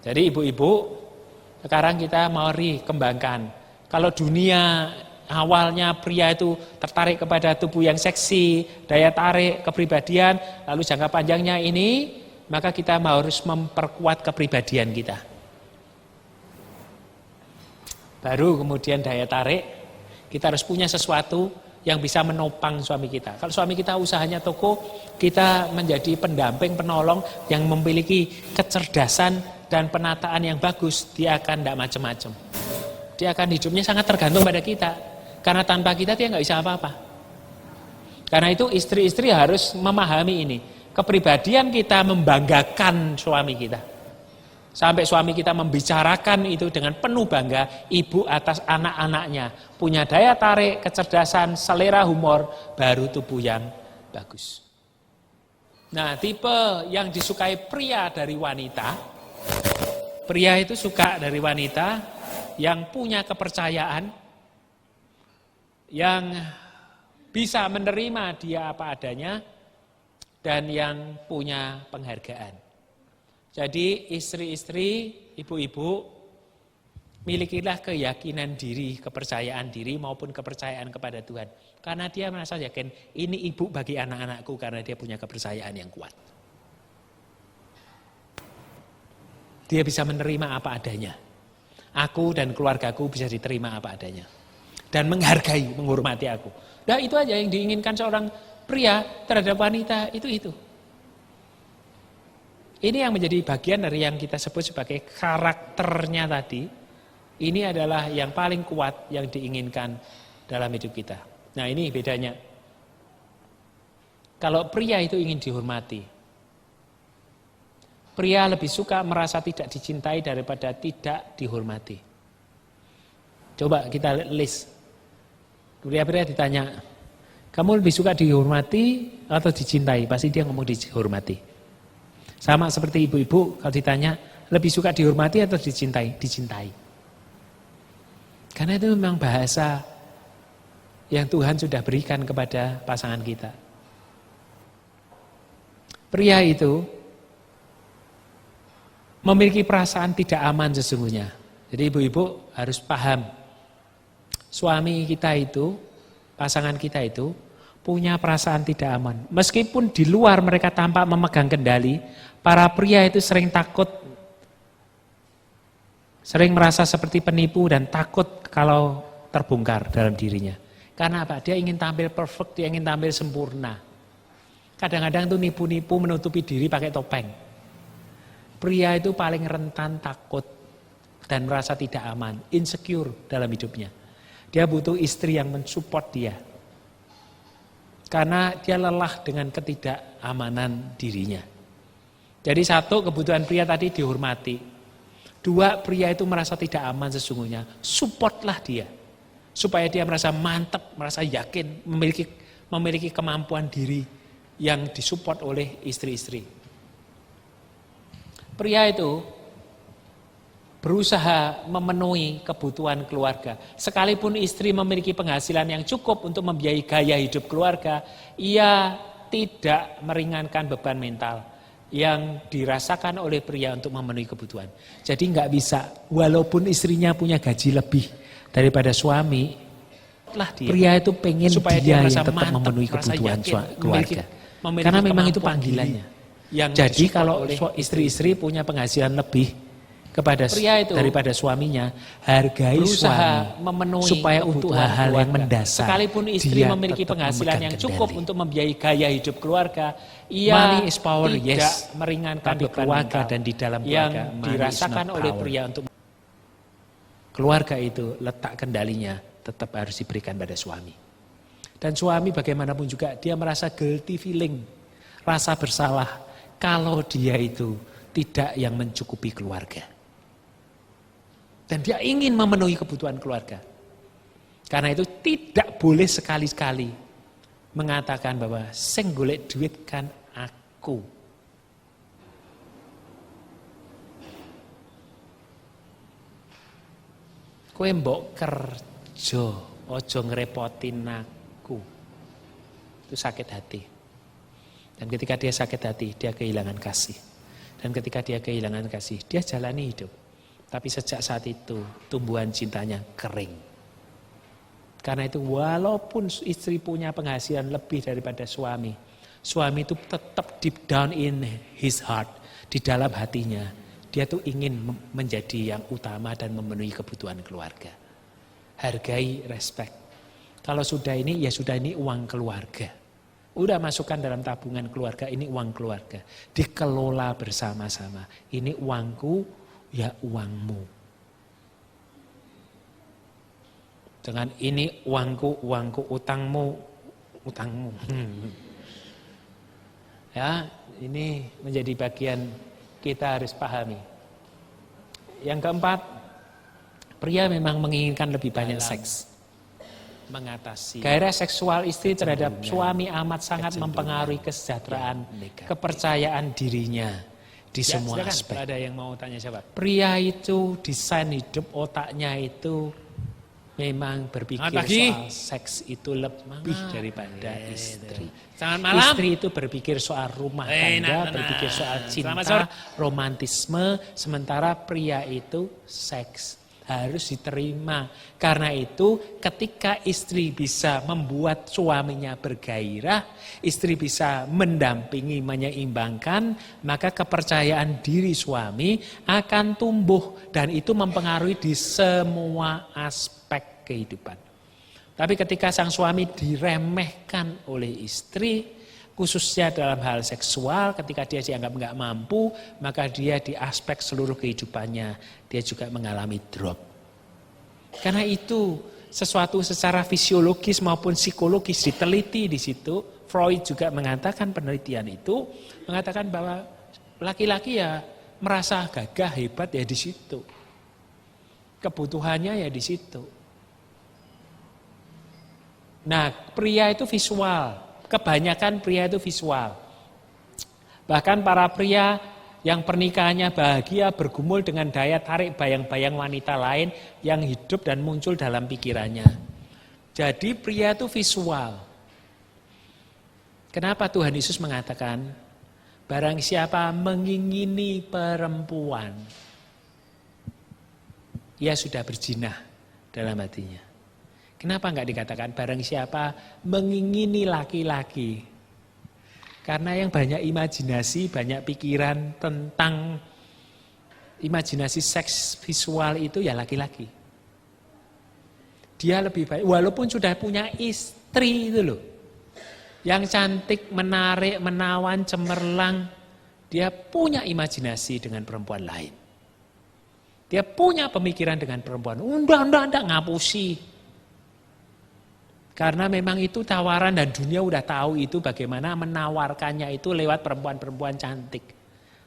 Jadi ibu-ibu, sekarang kita mari kembangkan. Kalau dunia awalnya pria itu tertarik kepada tubuh yang seksi, daya tarik, kepribadian, lalu jangka panjangnya ini, maka kita harus memperkuat kepribadian kita. Baru kemudian daya tarik, kita harus punya sesuatu yang bisa menopang suami kita. Kalau suami kita usahanya toko, kita menjadi pendamping, penolong yang memiliki kecerdasan dan penataan yang bagus. Dia akan tidak macam-macam. Dia akan hidupnya sangat tergantung pada kita. Karena tanpa kita dia nggak bisa apa-apa. Karena itu istri-istri harus memahami ini. Kepribadian kita membanggakan suami kita. Sampai suami kita membicarakan itu dengan penuh bangga, ibu atas anak-anaknya. Punya daya tarik, kecerdasan, selera humor, baru tubuh yang bagus. Nah, tipe yang disukai pria dari wanita. Pria itu suka dari wanita yang punya kepercayaan, yang bisa menerima dia apa adanya, dan yang punya penghargaan. Jadi istri-istri, ibu-ibu, milikilah keyakinan diri, kepercayaan diri maupun kepercayaan kepada Tuhan. Karena dia merasa yakin, ini ibu bagi anak-anakku karena dia punya kepercayaan yang kuat. Dia bisa menerima apa adanya. Aku dan keluargaku bisa diterima apa adanya. Dan menghargai, menghormati aku. Nah itu aja yang diinginkan seorang pria terhadap wanita, itu. Ini yang menjadi bagian dari yang kita sebut sebagai karakternya tadi. Ini adalah yang paling kuat yang diinginkan dalam hidup kita. Nah ini bedanya. Kalau pria itu ingin dihormati. Pria lebih suka merasa tidak dicintai daripada tidak dihormati. Coba kita list. Pria ditanya, kamu lebih suka dihormati atau dicintai? Pasti dia ngomong dihormati. Sama seperti ibu-ibu kalau ditanya, lebih suka dihormati atau dicintai? Dicintai. Karena itu memang bahasa yang Tuhan sudah berikan kepada pasangan kita. Pria itu memiliki perasaan tidak aman sesungguhnya. Jadi ibu-ibu harus paham. Suami kita itu, pasangan kita itu punya perasaan tidak aman. Meskipun di luar mereka tampak memegang kendali, para pria itu sering takut, sering merasa seperti penipu dan takut kalau terbongkar dalam dirinya. Karena apa? Dia ingin tampil perfect, dia ingin tampil sempurna. Kadang-kadang tuh nipu-nipu menutupi diri pakai topeng. Pria itu paling rentan takut dan merasa tidak aman, insecure dalam hidupnya. Dia butuh istri yang mensupport dia. Karena dia lelah dengan ketidakamanan dirinya. Jadi satu, kebutuhan pria tadi dihormati. Dua, pria itu merasa tidak aman sesungguhnya. Supportlah dia. Supaya dia merasa mantap, merasa yakin, memiliki kemampuan diri yang disupport oleh istri-istri. Pria itu berusaha memenuhi kebutuhan keluarga. Sekalipun istri memiliki penghasilan yang cukup untuk membiayai gaya hidup keluarga, ia tidak meringankan beban mental yang dirasakan oleh pria untuk memenuhi kebutuhan. Jadi nggak bisa, walaupun istrinya punya gaji lebih daripada suami, pria itu pengen supaya dia yang tetap memenuhi kebutuhan keluarga. Karena memang itu panggilannya. Jadi kalau istri-istri punya penghasilan lebih kepada pria itu daripada suaminya, hargai suami memenuhi supaya untuk hal-hal yang mendasar. Sekalipun istri memiliki penghasilan yang cukup untuk membiayai gaya hidup keluarga, ia tidak meringankan keluarga dan di dalam keluarga yang dirasakan oleh pria untuk keluarga itu letak kendalinya tetap harus diberikan pada suami. Dan suami bagaimanapun juga dia merasa guilty feeling, rasa bersalah kalau dia itu tidak yang mencukupi keluarga. Dan dia ingin memenuhi kebutuhan keluarga. Karena itu tidak boleh sekali-sekali mengatakan bahwa sing golek duit kan aku. Kowe mbok kerja, aja ngrepotin aku. Itu sakit hati. Dan ketika dia sakit hati, dia kehilangan kasih. Dan ketika dia kehilangan kasih, dia jalani hidup. Tapi sejak saat itu tumbuhan cintanya kering. Karena itu walaupun istri punya penghasilan lebih daripada suami, suami itu tetap deep down in his heart, di dalam hatinya, dia tuh ingin menjadi yang utama dan memenuhi kebutuhan keluarga. Hargai, respect. Kalau sudah ini, ya sudah, ini uang keluarga. Udah masukkan dalam tabungan keluarga, ini uang keluarga. Dikelola bersama-sama. Ini uangku, ya uangmu. Dengan ini uangku, utangmu, utangmu. Ya, ini menjadi bagian kita harus pahami. Yang keempat, pria memang menginginkan lebih banyak seks. Mengatasi gairah seksual istri terhadap suami amat sangat mempengaruhi kesejahteraan, kepercayaan dirinya di semua aspek. Ada yang mau tanya siapa? Pria itu desain hidup otaknya itu memang berpikir soal seks itu lebih daripada istri. Istri itu berpikir soal rumah tangga, berpikir soal cinta, romantisme, sementara pria itu seks. Harus diterima. Karena itu ketika istri bisa membuat suaminya bergairah, istri bisa mendampingi, menyeimbangkan, maka kepercayaan diri suami akan tumbuh dan itu mempengaruhi di semua aspek kehidupan. Tapi ketika sang suami diremehkan oleh istri, khususnya dalam hal seksual, ketika dia dianggap nggak mampu, maka dia di aspek seluruh kehidupannya, dia juga mengalami drop. Karena itu sesuatu secara fisiologis maupun psikologis diteliti di situ. Freud juga mengatakan, penelitian itu mengatakan bahwa laki-laki ya merasa gagah, hebat ya di situ. Kebutuhannya ya di situ. Nah, pria itu visual. Kebanyakan pria itu visual. Bahkan para pria yang pernikahannya bahagia bergumul dengan daya tarik bayang-bayang wanita lain yang hidup dan muncul dalam pikirannya. Jadi pria itu visual. Kenapa Tuhan Yesus mengatakan, barang siapa mengingini perempuan, ia sudah berzina dalam hatinya. Kenapa enggak dikatakan barang siapa mengingini laki-laki? Karena yang banyak imajinasi, banyak pikiran tentang imajinasi seks visual itu ya laki-laki. Dia lebih baik, walaupun sudah punya istri itu loh. Yang cantik, menarik, menawan, cemerlang. Dia punya imajinasi dengan perempuan lain. Dia punya pemikiran dengan perempuan. Udah ngapusi. Karena memang itu tawaran dan dunia udah tahu itu bagaimana menawarkannya itu lewat perempuan-perempuan cantik.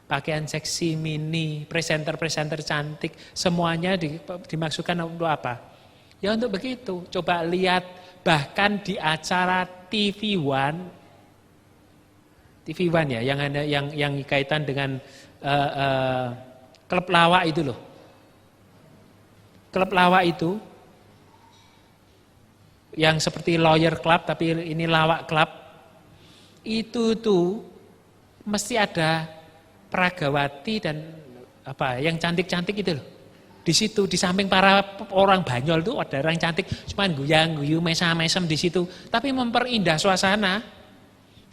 Pakaian seksi, mini, presenter-presenter cantik, semuanya dimaksudkan untuk apa? Ya untuk begitu. Coba lihat bahkan di acara TV One ya, yang ada yang kaitan dengan klub lawak itu loh. Klub lawak itu yang seperti lawyer club tapi ini lawak club, itu tuh mesti ada peragawati dan apa yang cantik-cantik itu loh. Di situ di samping para orang Banyol tuh ada orang cantik, cuman guyang-guyu mesam-mesem di situ, tapi memperindah suasana.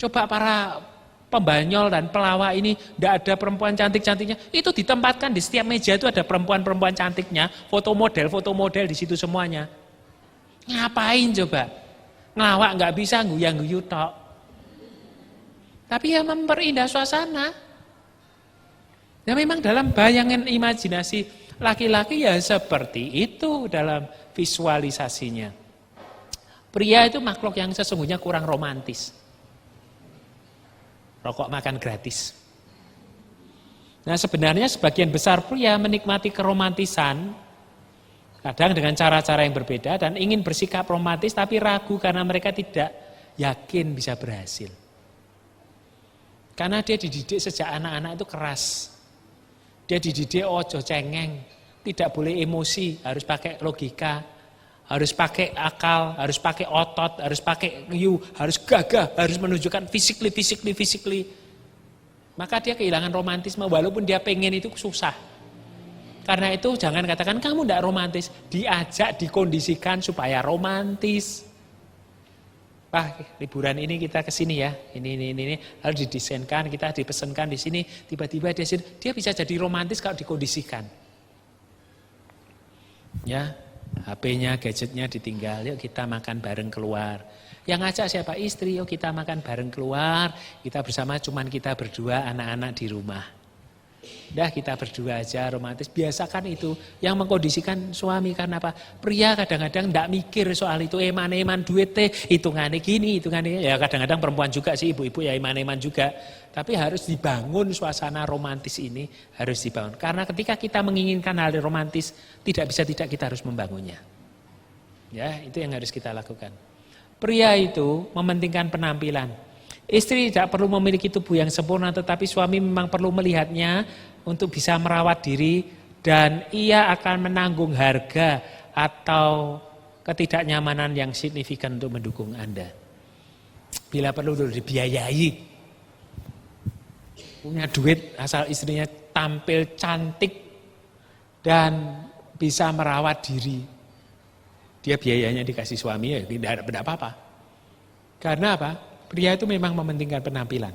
Coba para pembanyol dan pelawak ini tidak ada perempuan cantik-cantiknya, itu ditempatkan di setiap meja itu ada perempuan-perempuan cantiknya, foto model di situ semuanya. Ngapain coba? Ngelawak nggak bisa, guyang-guyu tok. Tapi ya memperindah suasana. Ya memang dalam bayangan imajinasi laki-laki ya seperti itu dalam visualisasinya. Pria itu makhluk yang sesungguhnya kurang romantis. Rokok makan gratis. Nah sebenarnya sebagian besar pria menikmati keromantisan, kadang dengan cara-cara yang berbeda dan ingin bersikap romantis tapi ragu karena mereka tidak yakin bisa berhasil. Karena dia dididik sejak anak-anak itu keras. Dia dididik ojo cengeng, tidak boleh emosi, harus pakai logika, harus pakai akal, harus pakai otot, harus pakai harus gagah, harus menunjukkan physically. Maka dia kehilangan romantisme walaupun dia pengen itu susah. Karena itu jangan katakan kamu tidak romantis, diajak, dikondisikan supaya romantis. Pak, liburan ini kita ke sini ya, ini harus didesainkan, kita dipesankan di sini, tiba-tiba dia bisa jadi romantis kalau dikondisikan. Ya, HP-nya, gadgetnya ditinggal, yuk kita makan bareng keluar. Yang ngajak siapa? Istri, yuk kita makan bareng keluar, kita bersama cuman kita berdua, anak-anak di rumah. Dah kita berdua aja romantis, biasakan itu. Yang mengkondisikan suami karena apa? Pria kadang-kadang tidak mikir soal itu, eman-eman duit hitungannya gini, hitungannya. Ya kadang-kadang perempuan juga sih, ibu-ibu ya eman-eman juga. Tapi harus dibangun suasana romantis ini, harus dibangun. Karena ketika kita menginginkan hal romantis, tidak bisa tidak kita harus membangunnya. Ya, itu yang harus kita lakukan. Pria itu mementingkan penampilan. Istri tidak perlu memiliki tubuh yang sempurna, tetapi suami memang perlu melihatnya untuk bisa merawat diri dan ia akan menanggung harga atau ketidaknyamanan yang signifikan untuk mendukung Anda. Bila perlu dibiayai, punya duit asal istrinya tampil cantik dan bisa merawat diri. Dia biayanya dikasih suami ya tidak ada apa-apa. Karena apa? Pria itu memang mementingkan penampilan.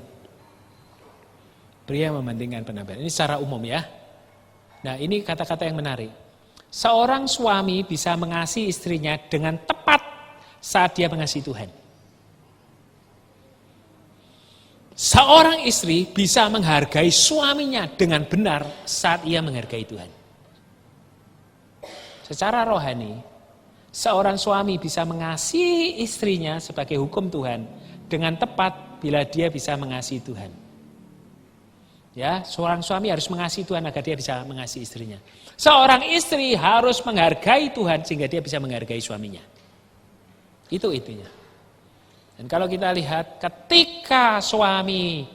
Pria mementingkan penampilan. Ini secara umum ya. Nah ini kata-kata yang menarik. Seorang suami bisa mengasihi istrinya dengan tepat saat dia mengasihi Tuhan. Seorang istri bisa menghargai suaminya dengan benar saat ia menghargai Tuhan. Secara rohani, seorang suami bisa mengasihi istrinya sebagai hukum Tuhan dengan tepat bila dia bisa mengasihi Tuhan. Ya, seorang suami harus mengasihi Tuhan agar dia bisa mengasihi istrinya. Seorang istri harus menghargai Tuhan sehingga dia bisa menghargai suaminya. Itu intinya. Dan kalau kita lihat ketika suami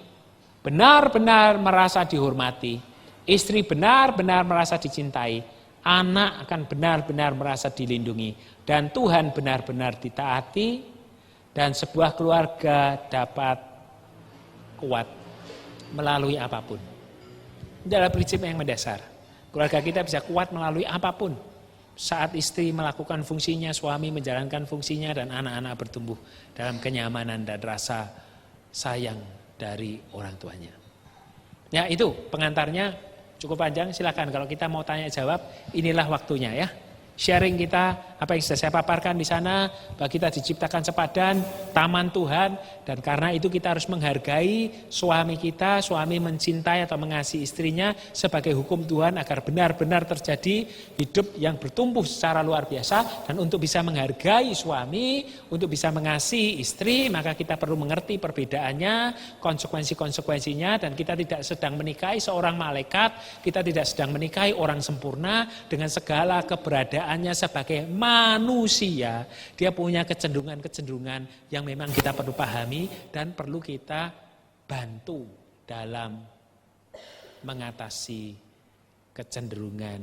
benar-benar merasa dihormati, istri benar-benar merasa dicintai, anak akan benar-benar merasa dilindungi, dan Tuhan benar-benar ditaati, dan sebuah keluarga dapat kuat melalui apapun. Ini adalah prinsip yang mendasar. Keluarga kita bisa kuat melalui apapun. Saat istri melakukan fungsinya, suami menjalankan fungsinya, dan anak-anak bertumbuh dalam kenyamanan dan rasa sayang dari orang tuanya. Ya itu pengantarnya cukup panjang, silakan kalau kita mau tanya jawab, inilah waktunya ya. Sharing kita, apa yang sudah saya paparkan di sana, bahwa kita diciptakan sepadan, taman Tuhan, dan karena itu kita harus menghargai suami kita, suami mencintai atau mengasihi istrinya sebagai hukum Tuhan agar benar-benar terjadi hidup yang bertumbuh secara luar biasa, dan untuk bisa menghargai suami, untuk bisa mengasihi istri, maka kita perlu mengerti perbedaannya, konsekuensi-konsekuensinya, dan kita tidak sedang menikahi seorang malaikat, kita tidak sedang menikahi orang sempurna dengan segala keberadaannya sebagai manusia. Dia punya kecenderungan-kecenderungan yang memang kita perlu pahami dan perlu kita bantu dalam mengatasi kecenderungan